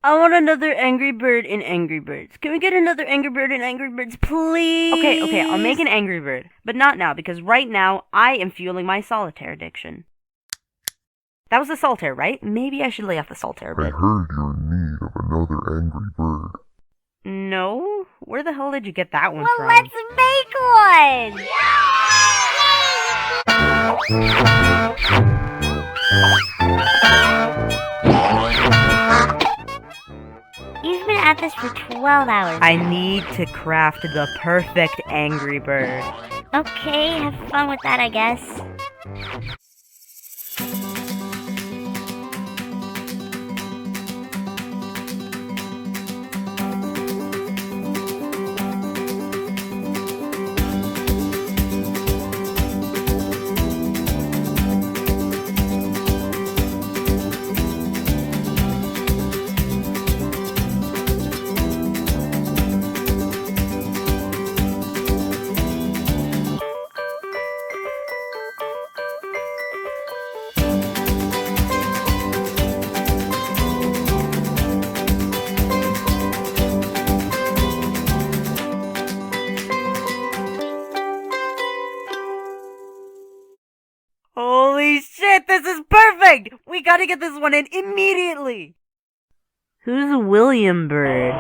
I want another Angry Bird in Angry Birds. Can we get another Angry Bird in Angry Birds, please? Okay, I'll make an Angry Bird. But not now, because right now, I am fueling my solitaire addiction. That was the solitaire, right? Maybe I should lay off the solitaire a I bit. heard you're in need of another Angry Bird. No? Where the hell did you get that one Well, from? let's make one! You've been at this for 12 hours. I need to craft the perfect Angry Bird. Okay, have fun with that, I guess. Holy shit, this is perfect! We gotta get this one in immediately! Who's William Bird?